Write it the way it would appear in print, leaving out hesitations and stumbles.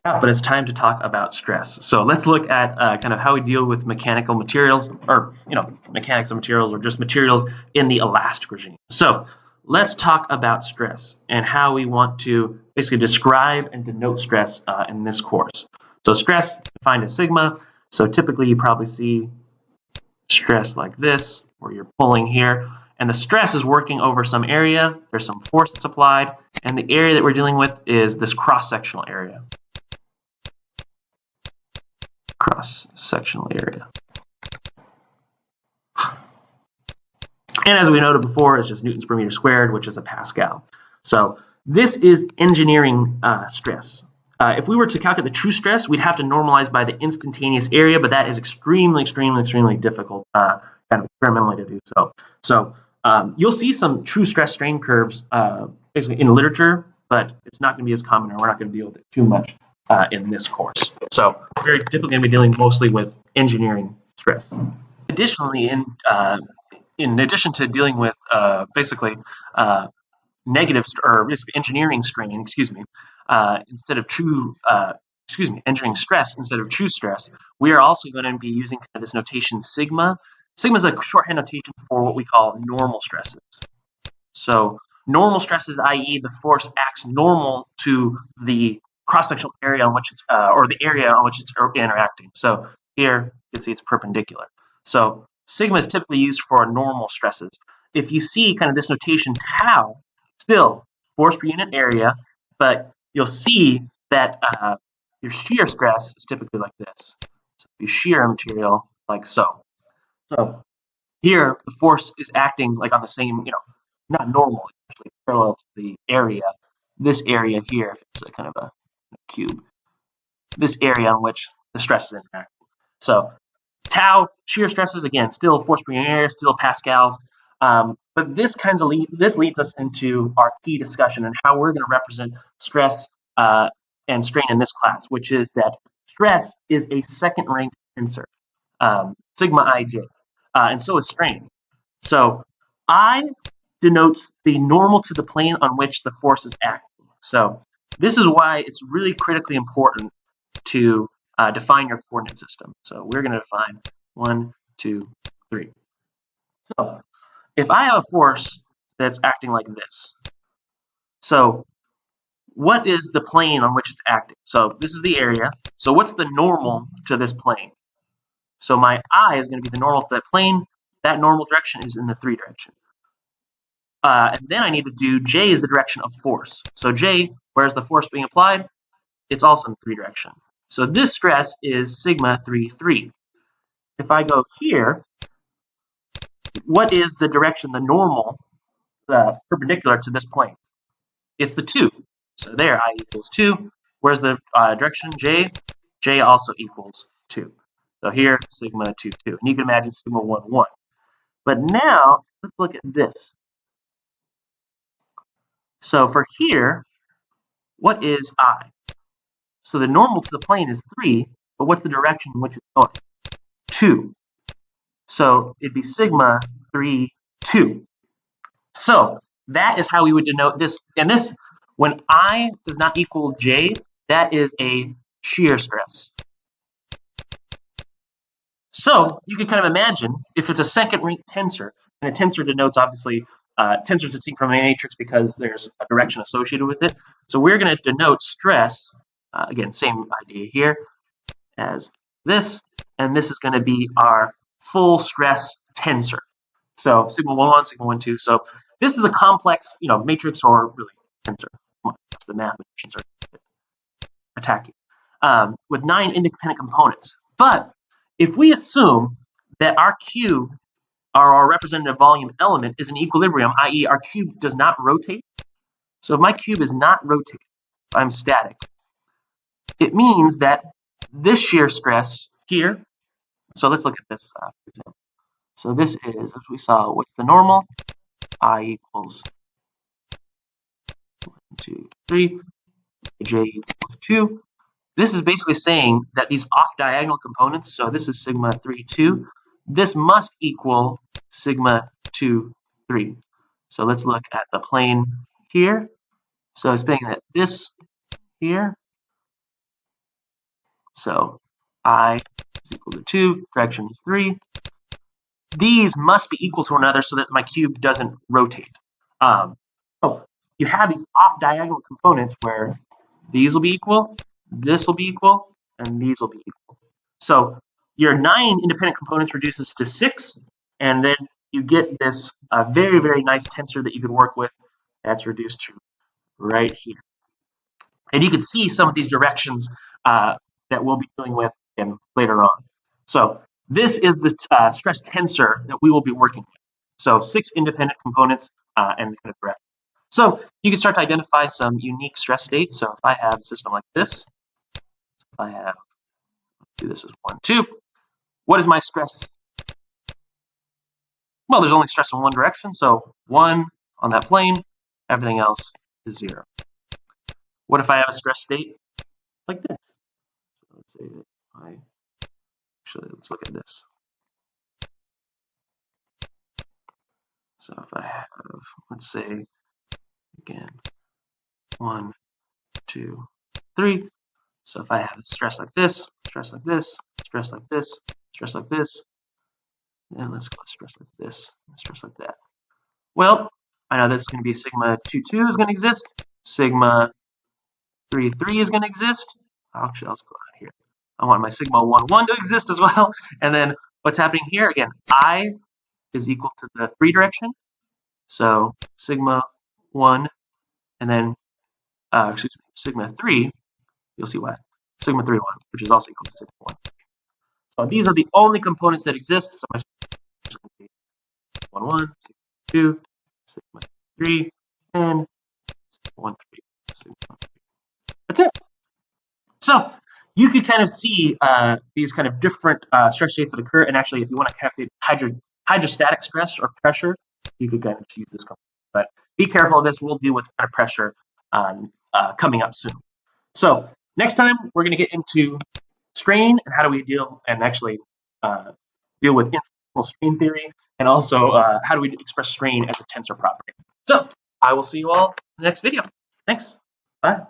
Yeah, but it's time to talk about stress. So let's look at kind of how we deal with mechanical materials, or mechanics of materials, or just materials in the elastic regime. So let's talk about stress and how we want to basically describe and denote stress in this course. So stress defined as sigma. So typically you probably see stress like this, where you're pulling here, and the stress is working over some area. There's some force that's applied, and the area that we're dealing with is this cross-sectional area. Cross-sectional area. And as we noted before, it's just newtons per meter squared, which is a Pascal. So this is engineering stress. If we were to calculate the true stress, we'd have to normalize by the instantaneous area, but that is extremely difficult kind of experimentally to do so. So you'll see some true stress strain curves basically in literature, but it's not going to be as common, and we're not going to deal with it too much in this course. So we're typically going to be dealing mostly with engineering stress. Additionally, in addition to dealing with basically negative or basically engineering strain, instead of true, engineering stress instead of true stress, we are also going to be using kind of this notation sigma. Sigma is a shorthand notation for what we call normal stresses. So normal stresses, i.e., the force acts normal to the cross-sectional area on which it's, or the area on which it's interacting. So here you can see it's perpendicular. So sigma is typically used for normal stresses. If you see kind of this notation tau, still force per unit area, but you'll see that your shear stress is typically like this. So you shear a material like so. So here the force is acting like on the same, not normal, actually parallel to the area. This area here, if it's a kind of a cube, this area on which the stress is interacting. So tau shear stresses, again, still force per unit area, still pascals. But this leads us into our key discussion and how we're going to represent stress and strain in this class, which is that stress is a second-rank tensor, sigma ij, and so is strain. So I denotes the normal to the plane on which the force is acting. So this is why it's really critically important to define your coordinate system. So we're going to define 1, 2, 3. So if I have a force that's acting like this, so what is the plane on which it's acting? So this is the area. So what's the normal to this plane? So my I is going to be the normal to that plane. That normal direction is in the 3 direction. And then I need to do J is the direction of force. So J, where's the force being applied? It's also in 3 direction. So this stress is sigma 3, 3. If I go here, what is the direction, the normal, perpendicular to this plane? It's the 2. So there, I equals 2. Where's the direction, J? J also equals 2. So here, sigma 2, 2. And you can imagine sigma 1, 1. But now, let's look at this. So for here, what is I? So the normal to the plane is 3, but what's the direction in which it's going? 2. So it'd be sigma 3, 2. So that is how we would denote this. And this, when I does not equal J, that is a shear stress. So you can kind of imagine if it's a second-rank tensor, and a tensor denotes obviously tensors distinct from a matrix because there's a direction associated with it. So we're going to denote stress, again, same idea here, as this, and this is going to be our full stress tensor. So sigma 1, 1, sigma 1, 2. So this is a complex, matrix or really tensor. The mathematicians are attacking with 9 independent components. But if we assume that our cube, our representative volume element, is in equilibrium, i.e., our cube does not rotate. So if my cube is not rotating, I'm static. It means that this shear stress here. So let's look at this example. So this is, as we saw, what's the normal? I equals 1, 2, 3. J equals 2. This is basically saying that these off-diagonal components, so this is sigma 3, 2, this must equal sigma 2, 3. So let's look at the plane here. So it's saying that this here So I is equal to 2, direction is 3. These must be equal to one another so that my cube doesn't rotate. So you have these off-diagonal components where these will be equal, this will be equal, and these will be equal. So your 9 independent components reduces to 6, and then you get this very, very nice tensor that you could work with that's reduced to right here. And you can see some of these directions that we'll be dealing with later on. So this is the stress tensor that we will be working with. So 6 independent components and kind of direction. So you can start to identify some unique stress states. So if I have a system like this, if I have, do this as 1, 2, what is my stress? Well, there's only stress in one direction, so 1 on that plane, everything else is 0. What if I have a stress state like this? So let's say that actually, let's look at this. So if I have, let's say, again, 1, 2, 3. So if I have a stress like this, stress like this, stress like this, stress like this, then let's go stress like this, stress like that. Well, I know this is going to be sigma 2, 2 is going to exist, sigma 3, 3 is going to exist. Actually, I'll go out here. I want my sigma 1, 1 to exist as well. And then what's happening here? Again, I is equal to the 3 direction. So sigma 1, and then, excuse me, sigma 3, you'll see why. Sigma 3, 1, which is also equal to sigma 1. So these are the only components that exist. So my is going to be 1, 1, sigma 2, sigma 3, and 1, 3, sigma 3. That's it. So you could kind of see these kind of different stress states that occur. And actually, if you want to calculate hydrostatic stress or pressure, you could kind of use this component. But be careful of this. We'll deal with kind of pressure coming up soon. So next time, we're going to get into strain and how do we deal and actually deal with informational strain theory, and also how do we express strain as a tensor property. So I will see you all in the next video. Thanks. Bye.